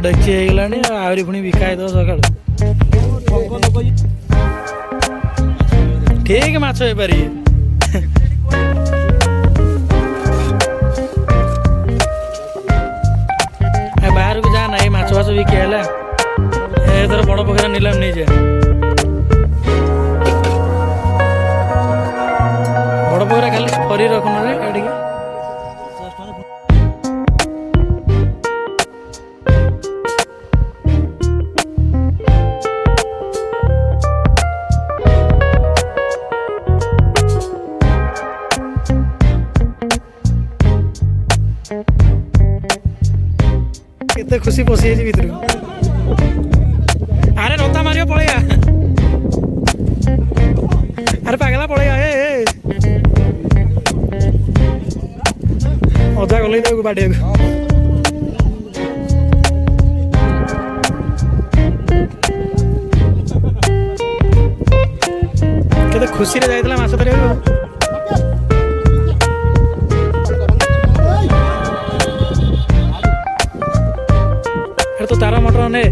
डेक्ची हो आहरी पुणी बिका सका ठीक माछ हो पारि बाहर को जाना माछ फाछ बिकी है एथर बड़ पोखर नीलाम नहीं जाए बड़ पोखर खाली परी रखुन रे एडिके केते खुशी पशि भितर अरे रोता मारियो पलैया अरे पागला पलैया अजा गल बाड़े केते खुशी रे जाइतला माछ धरिया तो तारा मटर ने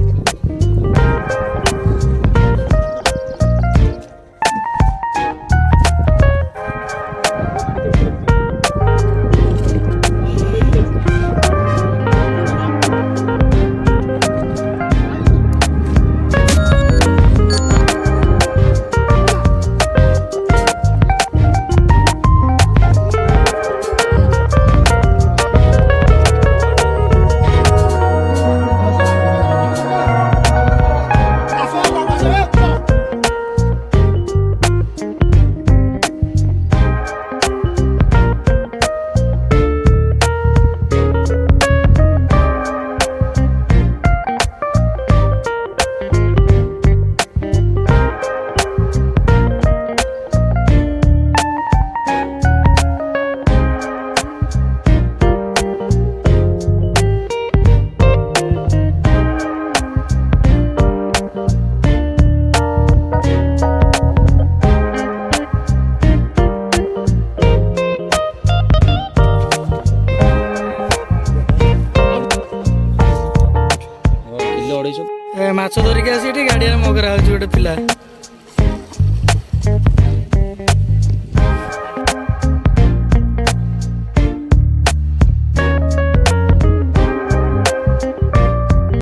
माछ धरिक आसी गाड़िया मगरा गोटे पिला